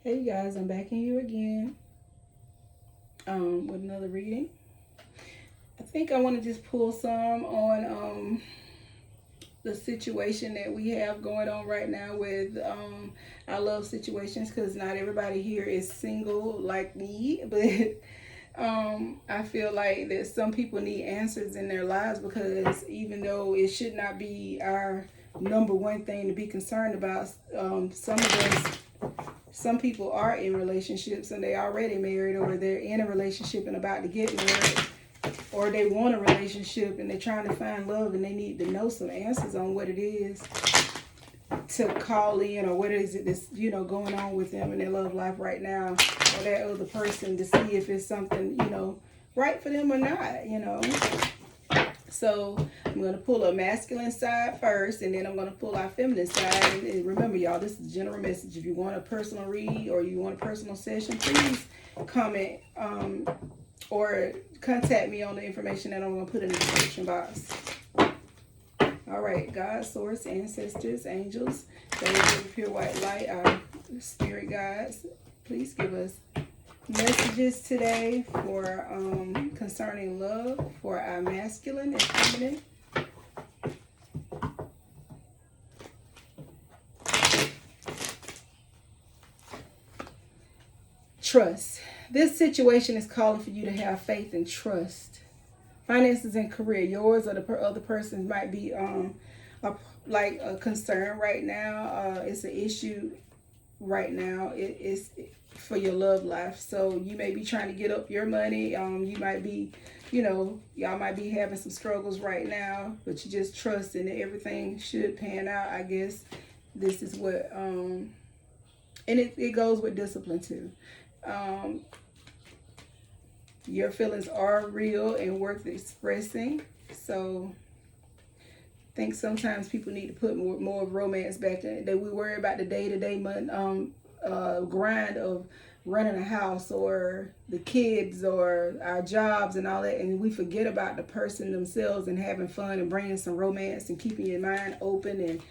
Hey guys, I'm back in here again with another reading. I think I want to just pull some on the situation that we have going on right now with our love situations, because not everybody here is single like me, but I feel like that some people need answers in their lives, because even though it should not be our number one thing to be concerned about, some people are in relationships and they already married, or they're in a relationship and about to get married, or they want a relationship and they're trying to find love and they need to know some answers on what it is to call in, or what is it that's going on with them in their love life right now, or that other person, to see if it's something right for them or not. So I'm going to pull a masculine side first, and then I'm going to pull our feminine side. And remember, y'all, this is a general message. If you want a personal read or you want a personal session, please comment or contact me on the information that I'm going to put in the description box. All right, God, source, ancestors, angels, those of pure white light, our spirit guides, please give us messages today for concerning love for our masculine and feminine. Trust. This situation is calling for you to have faith and trust. Finances and career, yours or the other person's, might be a concern right now. It's an issue right now. It's for your love life. So you may be trying to get up your money. You might be, y'all might be having some struggles right now, but you just trust and everything should pan out. I guess this is what, and it goes with discipline too. Your feelings are real and worth expressing. So I think sometimes people need to put more romance back in. That we worry about the day-to-day grind of running a house or the kids or our jobs and all that, and we forget about the person themselves and having fun and bringing some romance and keeping your mind open. And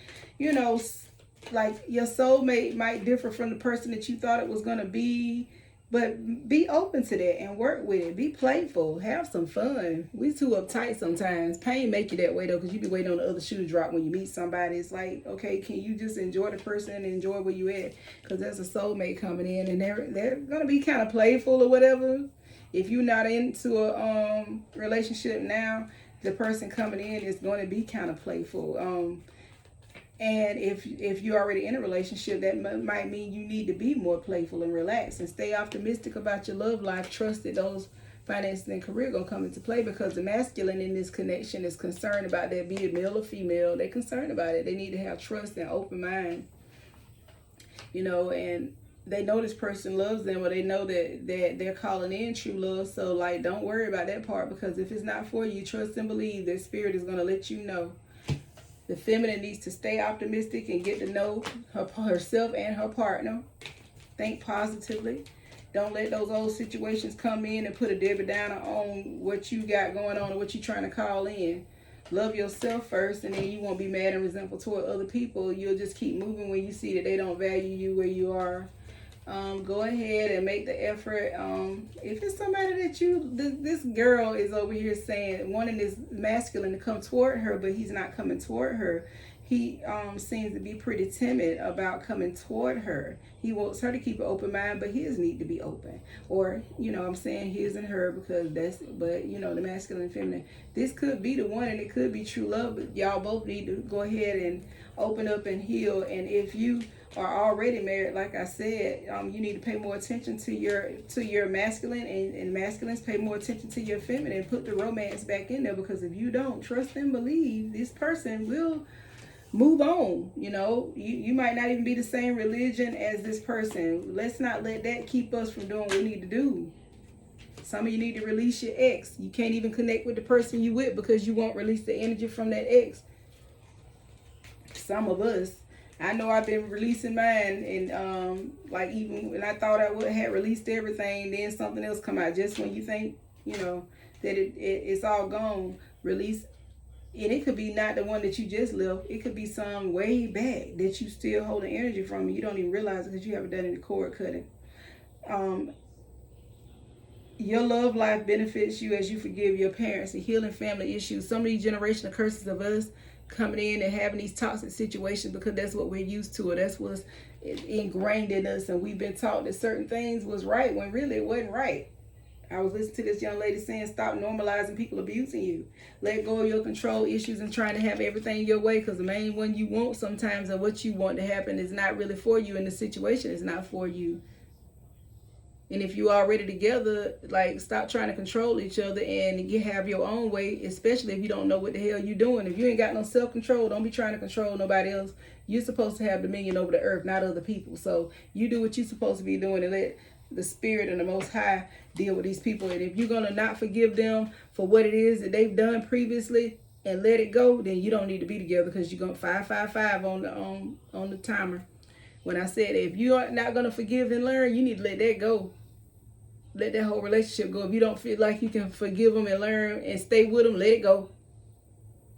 like, your soulmate might differ from the person that you thought it was going to be, but be open to that and work with it. Be playful. Have some fun. We too uptight sometimes. Pain make you that way, though, because you be waiting on the other shoe to drop when you meet somebody. It's like, okay, can you just enjoy the person and enjoy where you at? Because there's a soulmate coming in, and they're going to be kind of playful or whatever. If you're not into a relationship now, the person coming in is going to be kind of playful. And if you're already in a relationship, that might mean you need to be more playful and relaxed and stay optimistic about your love life. Trust that those finances and career going to come into play, because the masculine in this connection is concerned about that, be it male or female. They're concerned about it. They need to have trust and open mind, and they know this person loves them, or they know that they're calling in true love. So, like, don't worry about that part, because if it's not for you, trust and believe that spirit is going to let you know. The feminine needs to stay optimistic and get to know herself and her partner. Think positively. Don't let those old situations come in and put a Debbie Downer on what you got going on or what you're trying to call in. Love yourself first, and then you won't be mad and resentful toward other people. You'll just keep moving when you see that they don't value you where you are. Go ahead and make the effort. If it's somebody that this girl is over here saying, wanting this masculine to come toward her, but he's not coming toward her. He seems to be pretty timid about coming toward her. He wants her to keep an open mind, but his need to be open. Or, I'm saying his and her, because the masculine and feminine. This could be the one, and it could be true love, but y'all both need to go ahead and open up and heal. And if you are already married, like I said, you need to pay more attention to your masculine, and masculines pay more attention to your feminine. Put the romance back in there, because if you don't trust and believe, this person will move on. You might not even be the same religion as this person. Let's not let that keep us from doing what we need to do. Some of you need to release your ex. You can't even connect with the person you with because you won't release the energy from that ex. Some of us, I know I've been releasing mine, and like, even when I thought I had released everything, then something else come out. Just when you think that it's all gone, release And it could be not the one that you just left. It could be some way back that you still holding energy from, and you don't even realize it because you haven't done any cord cutting. Your love life benefits you as you forgive your parents and healing family issues. Some of these generational curses of us coming in and having these toxic situations because that's what we're used to, or that's what's ingrained in us, and we've been taught that certain things was right when really it wasn't right. I was listening to this young lady saying, stop normalizing people abusing you. Let go of your control issues and trying to have everything your way, because the main one you want sometimes, or what you want to happen, is not really for you, and the situation is not for you. And if you already together, like, stop trying to control each other and you have your own way, especially if you don't know what the hell you're doing. If you ain't got no self-control, don't be trying to control nobody else. You're supposed to have dominion over the earth, not other people. So you do what you're supposed to be doing and let the Spirit and the Most High deal with these people. And if you're going to not forgive them for what it is that they've done previously and let it go, then you don't need to be together, because you're going 555 on the timer. When I said, if you're not going to forgive and learn, you need to let that go. Let that whole relationship go. If you don't feel like you can forgive them and learn and stay with them, let it go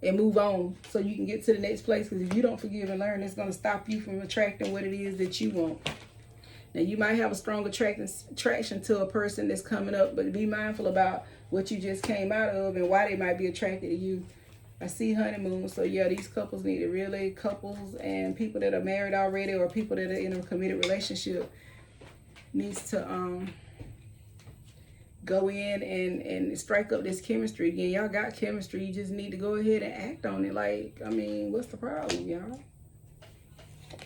and move on so you can get to the next place. Because if you don't forgive and learn, it's going to stop you from attracting what it is that you want. Now, you might have a strong attraction to a person that's coming up, but be mindful about what you just came out of and why they might be attracted to you. I see honeymoon. So yeah, these couples need to really, couples and people that are married already, or people that are in a committed relationship, needs to go in and strike up this chemistry again. Y'all got chemistry. You just need to go ahead and act on it. Like, I mean, what's the problem, y'all?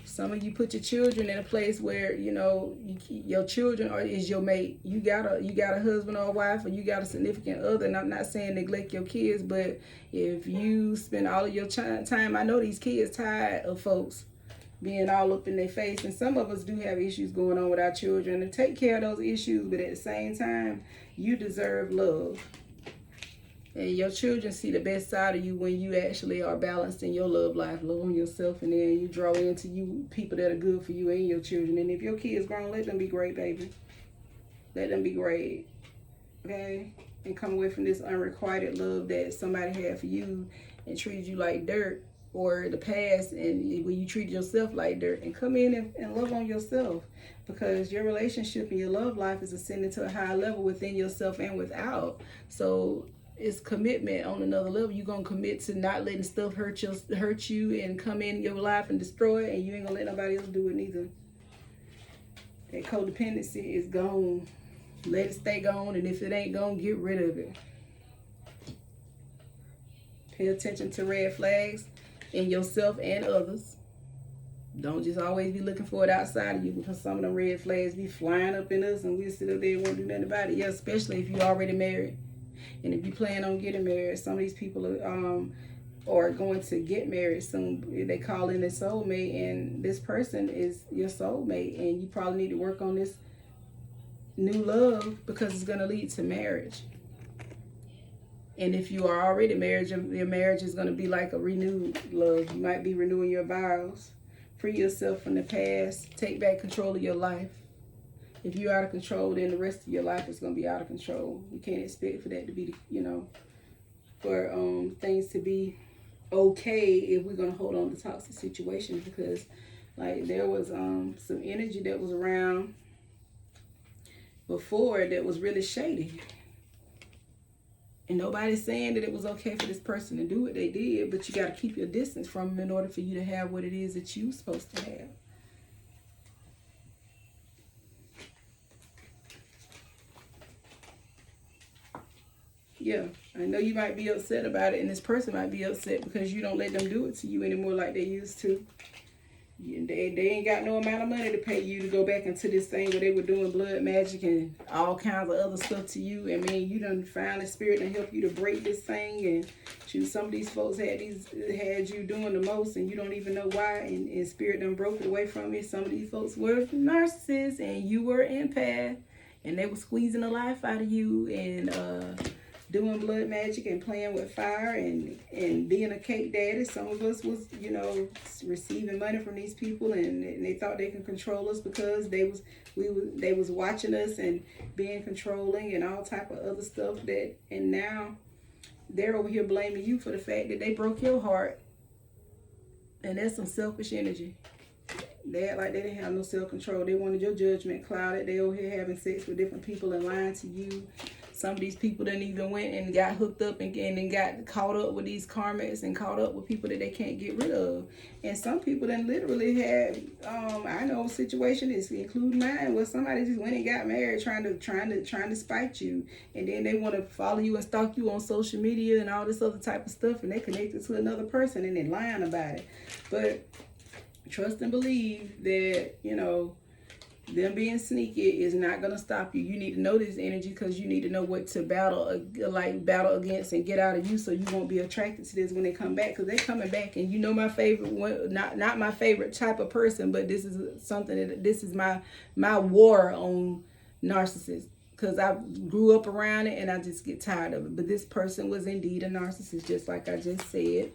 Some of you put your children in a place where, you know, your children is your mate. You got a husband or a wife, or you got a significant other. And I'm not saying neglect your kids, but if you spend all of your time, I know these kids tired of folks being all up in their face, and some of us do have issues going on with our children, and take care of those issues, but at the same time, you deserve love. And your children see the best side of you when you actually are balanced in your love life. Love on yourself, and then you draw into you people that are good for you and your children. And if your kids grown, let them be great, baby. Let them be great. Okay? And come away from this unrequited love that somebody had for you and treated you like dirt, or the past, and when you treated yourself like dirt, and come in and love on yourself, because your relationship and your love life is ascending to a higher level within yourself and without. So it's commitment on another level. You're going to commit to not letting stuff hurt you and come in your life and destroy it, and you ain't going to let nobody else do it neither. That codependency is gone. Let it stay gone, and if it ain't gone, get rid of it. Pay attention to red flags in yourself and others. Don't just always be looking for it outside of you, because some of them red flags be flying up in us and we sit up there and won't do nothing about it. Yeah, especially if you're already married. And if you plan on getting married, some of these people are going to get married soon. They call in their soulmate, and this person is your soulmate, and you probably need to work on this new love, because it's going to lead to marriage. And if you are already married, your marriage is going to be like a renewed love. You might be renewing your vows. Free yourself from the past. Take back control of your life. If you're out of control, then the rest of your life is going to be out of control. You can't expect for that to be, for things to be okay if we're going to hold on to toxic situations. Because, like, there was some energy that was around before that was really shady. And nobody's saying that it was okay for this person to do what they did, but you got to keep your distance from them in order for you to have what it is that you're supposed to have. Yeah, I know you might be upset about it, and this person might be upset because you don't let them do it to you anymore like they used to. They ain't got no amount of money to pay you to go back into this thing where they were doing blood magic and all kinds of other stuff to you. I mean, you done find the Spirit and help you to break this thing. And shoot, some of these folks had you doing the most, and you don't even know why. And Spirit done broke it away from you. Some of these folks were narcissists, and you were empath, and they were squeezing the life out of you and doing blood magic and playing with fire and being a cake daddy. Some of us was, receiving money from these people, and they thought they could control us because they was watching us and being controlling and all type of other stuff and now they're over here blaming you for the fact that they broke your heart. And that's some selfish energy. They act like they didn't have no self-control. They wanted your judgment clouded. They over here having sex with different people and lying to you. Some of these people done even went and got hooked up and got caught up with these karmas and caught up with people that they can't get rid of. And some people done literally had, I know a situation, is including mine, where somebody just went and got married trying to spite you. And then they want to follow you and stalk you on social media and all this other type of stuff. And they connected to another person and they're lying about it. But trust and believe that, you know, them being sneaky is not going to stop you. You need to know this energy because you need to know what to battle against and get out of you, so you won't be attracted to this when they come back, because they're coming back. And you know my favorite one, not my favorite type of person, but this is something that, this is my war on narcissists, because I grew up around it and I just get tired of it. But this person was indeed a narcissist, just like I just said.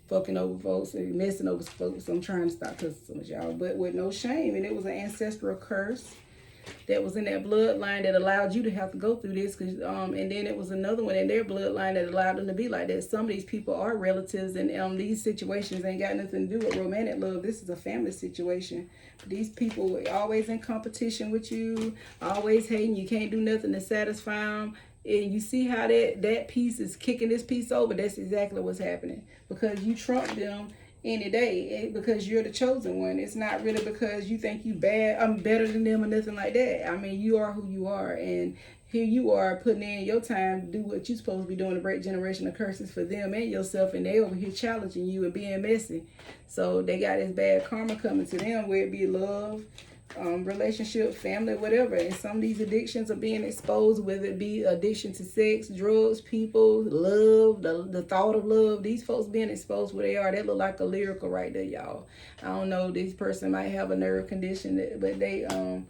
Fucking over folks and messing over folks. I'm trying to stop cussing so much, y'all, but with no shame. And it was an ancestral curse that was in that bloodline that allowed you to have to go through this. Cause, and then it was another one in their bloodline that allowed them to be like that. Some of these people are relatives, and these situations ain't got nothing to do with romantic love. This is a family situation. These people are always in competition with you, always hating. You can't do nothing to satisfy them. And you see how that piece is kicking this piece over. That's exactly what's happening, because you trump them any day, because you're the chosen one. It's not really because you think you bad, I'm better than them or nothing like that. I mean, you are who you are, and here you are putting in your time to do what you're supposed to be doing to break generational curses for them and yourself, and they over here challenging you and being messy. So they got this bad karma coming to them, where it be love, relationship, family, whatever. And some of these addictions are being exposed, whether it be addiction to sex, drugs, people, love, the thought of love. These folks being exposed where they are, that look like a lyrical right there, y'all. I don't know, this person might have a nerve condition, but they have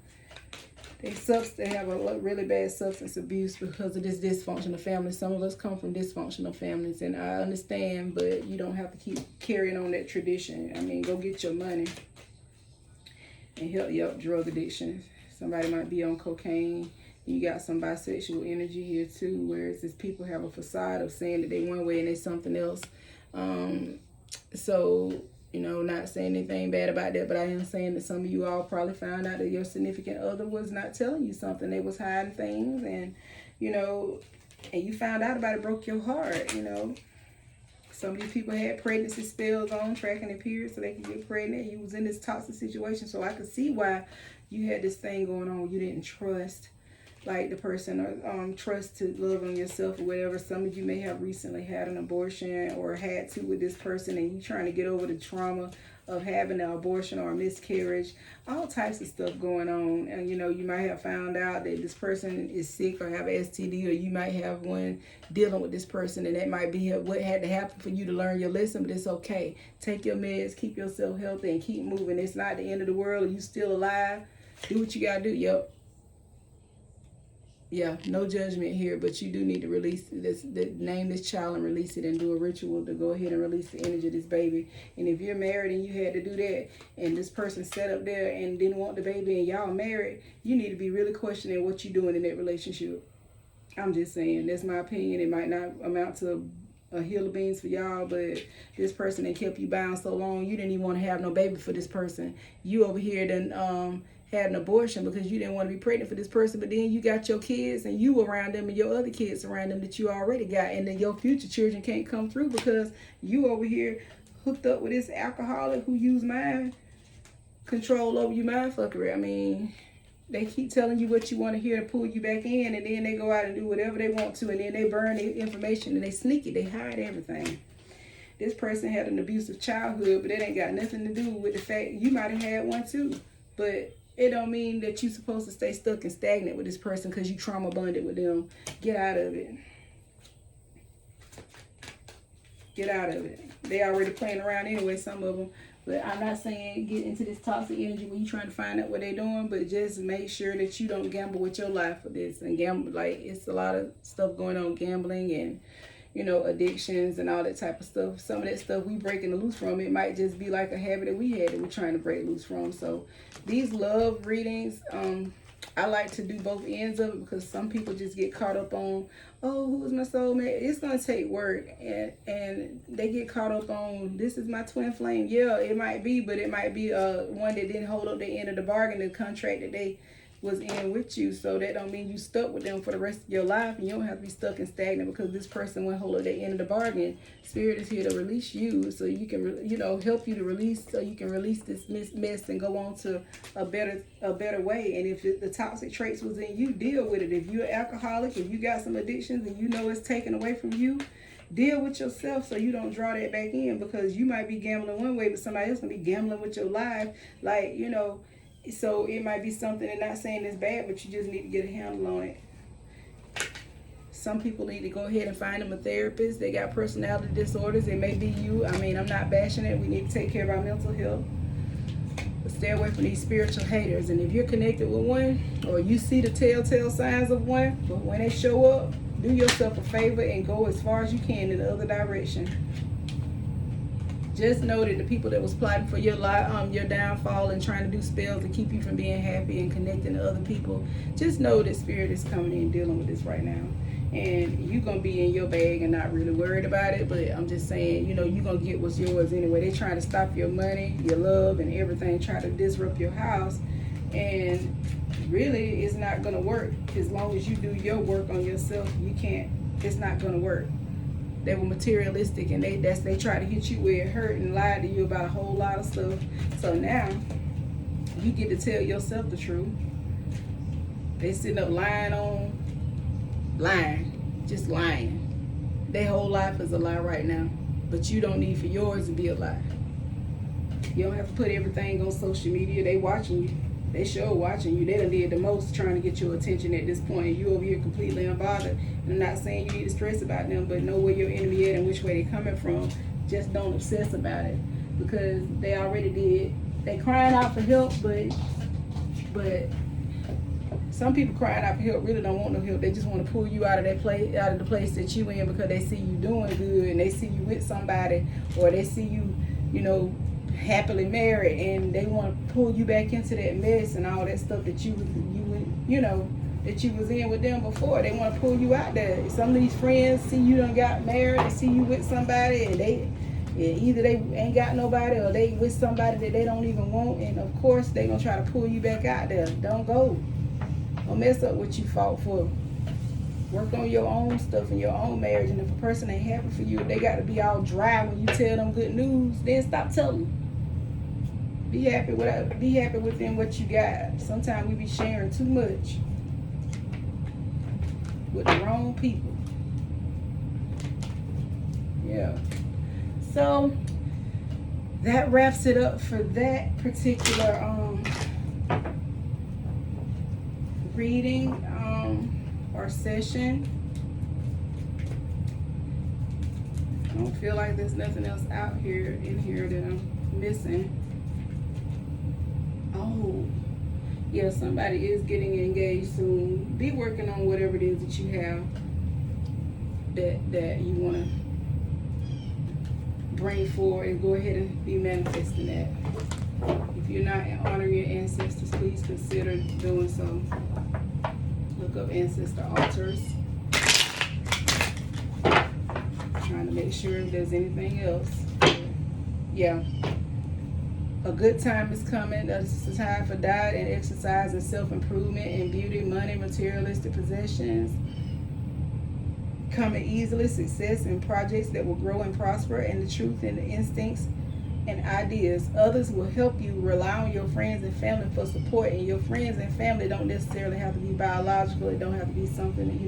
a really bad substance abuse because of this dysfunctional family. Some of us come from dysfunctional families, and I understand, but you don't have to keep carrying on that tradition. I mean, go get your money and help you up drug addiction. Somebody might be on cocaine. You got some bisexual energy here too, whereas these people have a facade of saying that they one way and they something else. So, you know, not saying anything bad about that, but I am saying that some of you all probably found out that your significant other was not telling you something. They was hiding things, and, you know, and you found out about it, broke your heart, you know. Some of these people had pregnancy spells on, tracking their periods so they could get pregnant. You was in this toxic situation, so I could see why you had this thing going on. You didn't trust, like, the person, or trust to love on yourself or whatever. Some of you may have recently had an abortion or had to with this person, and you trying to get over the trauma of having an abortion or a miscarriage. All types of stuff going on. And, you know, you might have found out that this person is sick or have an STD, or you might have one dealing with this person, and that might be what had to happen for you to learn your lesson. But it's okay. Take your meds, keep yourself healthy, and keep moving. It's not the end of the world. You still alive. Do what you gotta do. Yep. Yeah, no judgment here, but you do need to release this, name this child and release it, and do a ritual to go ahead and release the energy of this baby. And if you're married and you had to do that, and this person sat up there and didn't want the baby, and y'all married, you need to be really questioning what you're doing in that relationship. I'm just saying, that's my opinion. It might not amount to a hill of beans for y'all, but this person that kept you bound so long, you didn't even want to have no baby for this person. You over here done had an abortion because you didn't want to be pregnant for this person, but then you got your kids and you around them and your other kids around them that you already got, and then your future children can't come through because you over here hooked up with this alcoholic who used mind control over you, mind fuckery. I mean, they keep telling you what you want to hear to pull you back in, and then they go out and do whatever they want to, and then they burn the information, and they sneak it, they hide everything. This person had an abusive childhood, but that ain't got nothing to do with the fact you might have had one too. But it don't mean that you're supposed to stay stuck and stagnant with this person because you trauma bonded with them. Get out of it. Get out of it. They already playing around anyway, some of them. But I'm not saying get into this toxic energy when you're trying to find out what they're doing, but just make sure that you don't gamble with your life for this. And gamble, like, it's a lot of stuff going on, gambling and, you know, addictions and all that type of stuff. Some of that stuff we breaking loose from, it might just be like a habit that we had that we're trying to break loose from. So these love readings, I like to do both ends of it, because some people just get caught up on, oh, who's my soulmate? It's gonna take work, and they get caught up on, this is my twin flame. Yeah, it might be, but it might be one that didn't hold up the end of the bargain, the contract that they was in with you. So that don't mean you stuck with them for the rest of your life, and you don't have to be stuck and stagnant because this person went hold of the end of the bargain. Spirit is here to release you, so you can, help you to release, so you can release this mess and go on to a better way. And if the toxic traits was in you, deal with it. If you're an alcoholic, if you got some addictions and you know it's taken away from you, deal with yourself so you don't draw that back in, because you might be gambling one way, but somebody else gonna be gambling with your life. So it might be something, and not saying it's bad, but you just need to get a handle on it. Some people need to go ahead and find them a therapist. They got personality disorders. It may be you. I mean, I'm not bashing it. We need to take care of our mental health. But stay away from these spiritual haters. And if you're connected with one, or you see the telltale signs of one, but when they show up, do yourself a favor and go as far as you can in the other direction. Just know that the people that was plotting for your downfall and trying to do spells to keep you from being happy and connecting to other people, just know that Spirit is coming in dealing with this right now. And you're going to be in your bag and not really worried about it. But I'm just saying, you're going to get what's yours anyway. They trying to stop your money, your love, and everything, try to disrupt your house. And really, it's not going to work. As long as you do your work on yourself, it's not going to work. They were materialistic, and they try to hit you where it hurt and lied to you about a whole lot of stuff. So now you get to tell yourself the truth. They sitting up lying, just lying. Their whole life is a lie right now, but you don't need for yours to be a lie. You don't have to put everything on social media. They watching you. They sure watching you. They done did the most trying to get your attention at this point. You over here completely unbothered. And I'm not saying you need to stress about them, but know where your enemy at and which way they coming from. Just don't obsess about it, because they already did. They crying out for help, but some people crying out for help really don't want no help. They just want to pull you out of that place, out of the place that you in, because they see you doing good and they see you with somebody, or they see you, happily married, and they want to pull you back into that mess and all that stuff that you was in with them before. They want to pull you out there. Some of these friends see you done got married and see you with somebody, and either they ain't got nobody, or they with somebody that they don't even want, and of course they gonna try to pull you back out there. Don't go. Don't mess up what you fought for. Work on your own stuff in your own marriage, and if a person ain't happy for you, they got to be all dry when you tell them good news, then stop telling them. Be happy with them what you got. Sometimes we be sharing too much with the wrong people. Yeah. So that wraps it up for that particular reading or session. I don't feel like there's nothing else in here that I'm missing. Oh, yeah, somebody is getting engaged soon. Be working on whatever it is that you have that you want to bring forward, and go ahead and be manifesting that. If you're not honoring your ancestors, please consider doing so. Look up ancestor altars. Trying to make sure if there's anything else. Yeah. A good time is coming. It's a time for diet and exercise and self-improvement and beauty, money, materialistic possessions. Coming easily, success and projects that will grow and prosper, and the truth and the instincts and ideas. Others will help you. Rely on your friends and family for support, and your friends and family don't necessarily have to be biological. It don't have to be something that,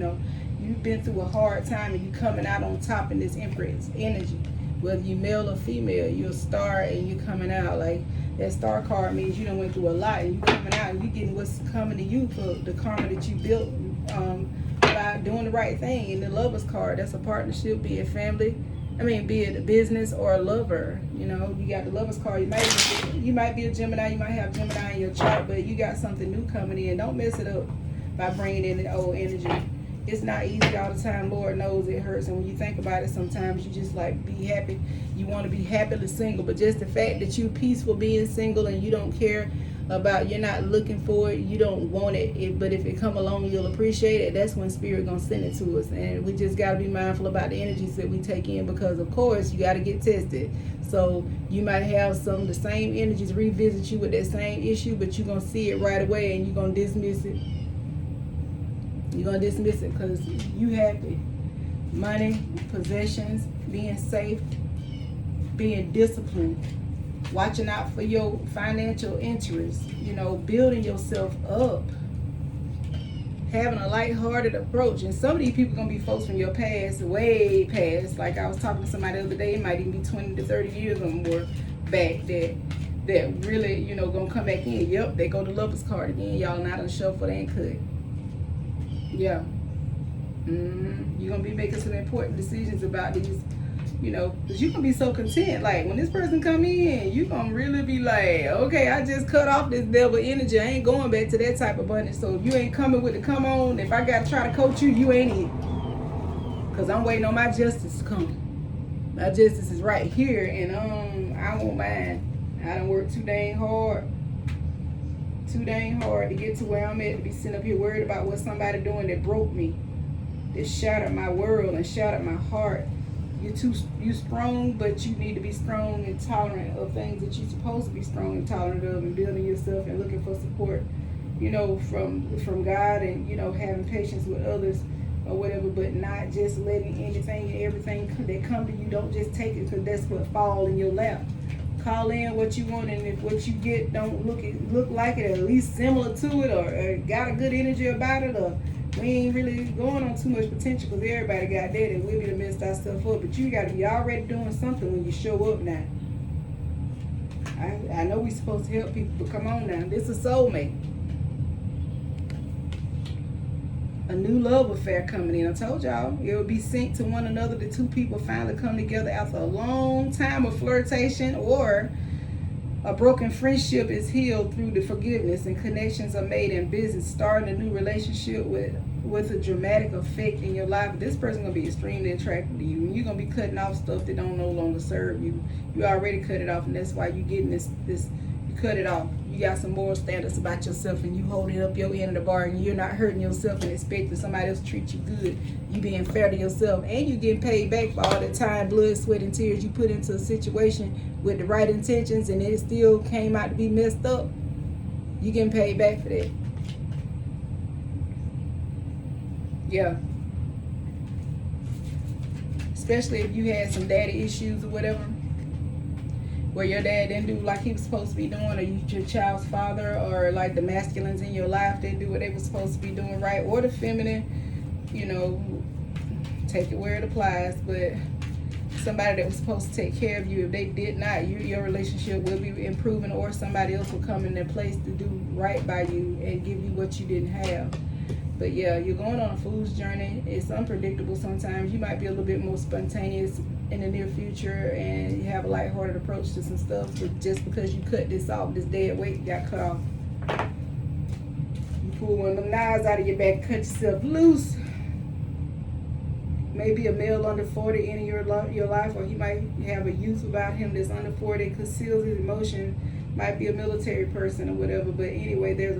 you've been through a hard time and you coming out on top in this Empress energy. Whether you male or female, you're a star and you're coming out. Like that star card means you done went through a lot, and you coming out and you getting what's coming to you for the karma that you built by doing the right thing. And the Lover's card, that's a partnership, be it family, be it a business or a lover. You got the Lover's card. You might be a Gemini, you might have Gemini in your chart, but you got something new coming in. Don't mess it up by bringing in the old energy. It's not easy all the time. Lord knows it hurts. And when you think about it, sometimes you just be happy. You want to be happily single. But just the fact that you're peaceful being single and you don't care about you're not looking for it, you don't want it, but if it come along, you'll appreciate it. That's when Spirit gonna send it to us. And we just got to be mindful about the energies that we take in, because of course you got to get tested. So you might have some of the same energies revisit you with that same issue, but you're gonna see it right away and you're gonna dismiss it. You're gonna dismiss it because you happy. Money, possessions, being safe, being disciplined, watching out for your financial interests, building yourself up, having a lighthearted approach. And some of these people gonna be folks from your past, way past. Like I was talking to somebody the other day, it might even be 20 to 30 years or more back, that really, gonna come back in. Yep, they go to Lover's card again. Y'all not on shuffle, they ain't cut. Yeah. You're gonna be making some important decisions about these, because you're gonna be so content. Like when this person come in, you're gonna really be like, okay, I just cut off this devil energy. I ain't going back to that type of abundance. So if you ain't coming with the come on, if I gotta try to coach you, you ain't it. Because I'm waiting on my justice to come. My justice is right here, and I won't mind. I done worked too dang hard to get to where I'm at, to be sitting up here worried about what somebody doing that broke me, that shattered my world and shattered my heart. You strong, but you need to be strong and tolerant of things that you're supposed to be strong and tolerant of, and building yourself and looking for support, from God, and having patience with others or whatever, but not just letting anything and everything that come to you. Don't just take it because that's what fall in your lap. Call in what you want, and if what you get don't look like it, or at least similar to it, or got a good energy about it, or we ain't really going on too much potential, because everybody got that, and we'll be to mess our stuff up. But you got to be already doing something when you show up now. I know we supposed to help people, but come on now. This is soulmate. A new love affair coming in. I told y'all it will be synced to one another. The two people finally come together after a long time of flirtation, or a broken friendship is healed through the forgiveness, and connections are made in business, starting a new relationship with a dramatic effect in your life. This person gonna be extremely attracted to you, and you're gonna be cutting off stuff that don't no longer serve you. You already cut it off, and that's why you getting this. You cut it off. You got some moral standards about yourself, and you holding up your end of the bargain. You're not hurting yourself and expecting somebody else to treat you good. You being fair to yourself, and you getting paid back for all the time, blood, sweat, and tears you put into a situation with the right intentions, and it still came out to be messed up. You getting paid back for that. Yeah. Especially if you had some daddy issues or whatever, where your dad didn't do like he was supposed to be doing, or you your child's father, or like the masculines in your life didn't do what they were supposed to be doing right, or the feminine, take it where it applies, but somebody that was supposed to take care of you, if they did not, your relationship will be improving, or somebody else will come in their place to do right by you and give you what you didn't have. But yeah, you're going on a fool's journey. It's unpredictable sometimes. You might be a little bit more spontaneous in the near future, and you have a lighthearted approach to some stuff, but just because you cut this off, this dead weight got cut off. You pull one of them knives out of your back, cut yourself loose. Maybe a male under 40 in your life, or you might have a youth about him that's under 40, conceals his emotion. Might be a military person or whatever, but anyway, they're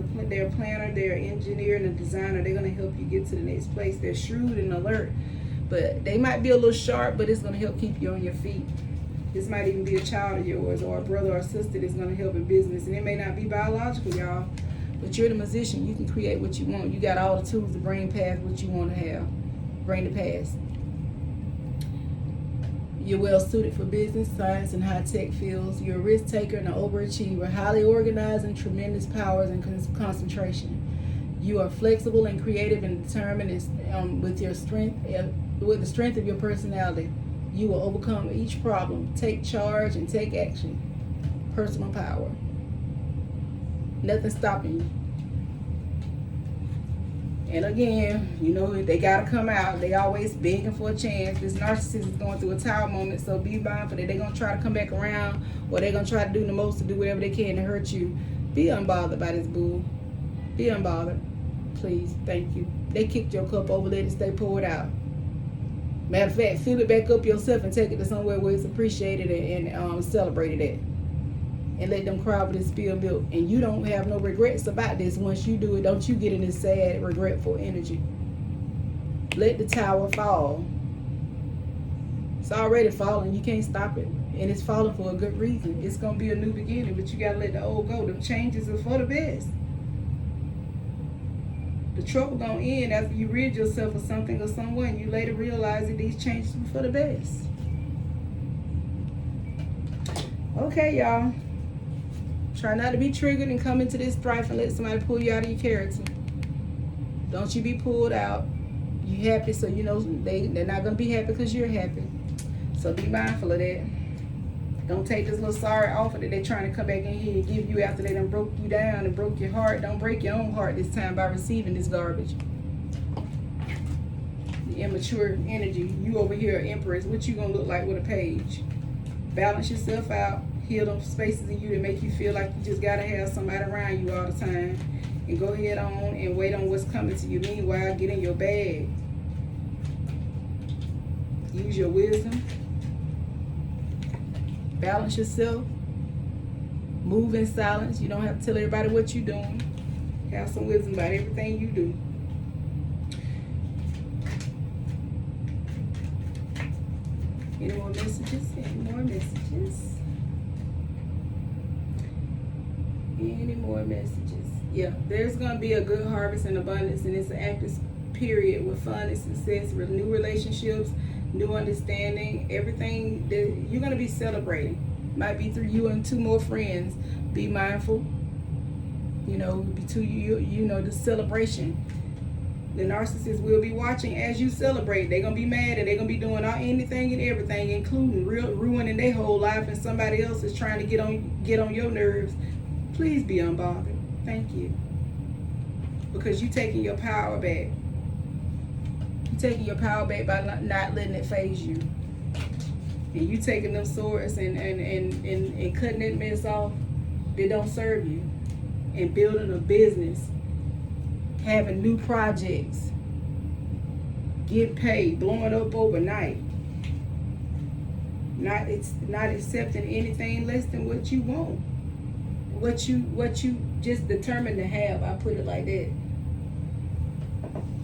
a planner, they're an engineer, and a designer. They're gonna help you get to the next place. They're shrewd and alert, but they might be a little sharp, but it's gonna help keep you on your feet. This might even be a child of yours, or a brother or sister that's gonna help in business, and it may not be biological, y'all, but you're the musician. You can create what you want. You got all the tools to bring past what you want to have, bring the past. You're well suited for business, science, and high-tech fields. You're a risk taker and an overachiever, highly organized and tremendous powers and concentration. You are flexible and creative and determined with your strength, with the strength of your personality. You will overcome each problem, take charge, and take action. Personal power. Nothing stopping you. And again, they gotta come out. They always begging for a chance. This narcissist is going through a tower moment, so be mindful that they're gonna try to come back around, or they're gonna try to do the most to do whatever they can to hurt you. Be unbothered by this boo. Be unbothered. Please, thank you. They kicked your cup over, let it stay poured out. Matter of fact, fill it back up yourself and take it to somewhere where it's appreciated and celebrated at. and let them cry over this spilled milk. And you don't have no regrets about this. Once you do it, don't you get in this sad, regretful energy. Let the tower fall. It's already falling. You can't stop it. And it's falling for a good reason. It's going to be a new beginning, but you got to let the old go. The changes are for the best. The trouble going to end after you rid yourself of something or someone. You later realize that these changes are for the best. Okay, y'all. Try not to be triggered and come into this strife and let somebody pull you out of your character. Don't you be pulled out. You happy, so you know they're not going to be happy because you're happy. So be mindful of that. Don't take this little sorry offer that they're trying to come back in here and give you after they done broke you down and broke your heart. Don't break your own heart this time by receiving this garbage. The immature energy. You over here, Empress. What you going to look like with a page? Balance yourself out. Heal those spaces in you that make you feel like you just got to have somebody around you all the time. And go ahead on and wait on what's coming to you. Meanwhile, get in your bag. Use your wisdom. Balance yourself. Move in silence. You don't have to tell everybody what you're doing. Have some wisdom about everything you do. Any more messages? Any more messages? Any more messages? Yeah, there's going to be a good harvest and abundance, and it's an active period with fun and success, with new relationships, new understanding, everything that you're going to be celebrating. Might be through you and 2 more friends. Be mindful. You know, the celebration. The narcissist will be watching as you celebrate. They're going to be mad and they're going to be doing anything and everything, including ruining their whole life, and somebody else is trying to get on your nerves. Please be unbothered. Thank you. Because you're taking your power back. You're taking your power back by not letting it phase you. And you taking them swords and cutting that mess off that don't serve you. And building a business. Having new projects. Get paid. Blowing up overnight. Not accepting anything less than what you want. What you just determined to have. I put it like that.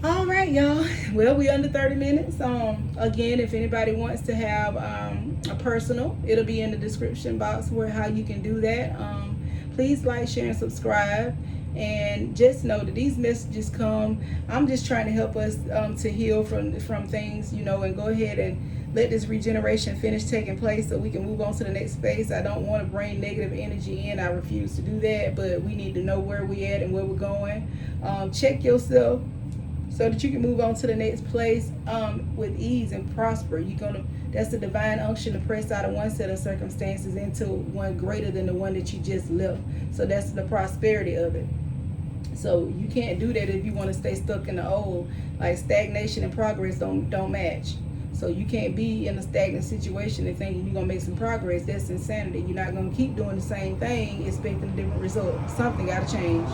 All right, y'all. Well, we under 30 minutes. Again, if anybody wants to have a personal, it'll be in the description box where how you can do that. Please like, share, and subscribe. And just know that these messages come. I'm just trying to help us to heal from things, and go ahead and let this regeneration finish taking place so we can move on to the next phase. I don't want to bring negative energy in. I refuse to do that, but we need to know where we at and where we're going. Check yourself so that you can move on to the next place with ease and prosper. That's the divine unction to press out of one set of circumstances into one greater than the one that you just left. So that's the prosperity of it. So you can't do that if you want to stay stuck in the old. Like stagnation and progress don't match. So you can't be in a stagnant situation and thinking you're going to make some progress. That's insanity. You're not going to keep doing the same thing expecting a different result. Something got to change.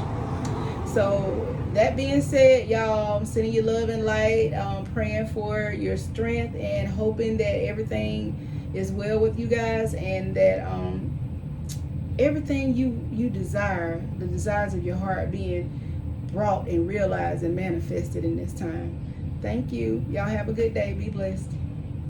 So that being said, y'all, I'm sending you love and light. Praying for your strength and hoping that everything is well with you guys, and that everything you desire, the desires of your heart being brought and realized and manifested in this time. Thank you. Y'all have a good day. Be blessed.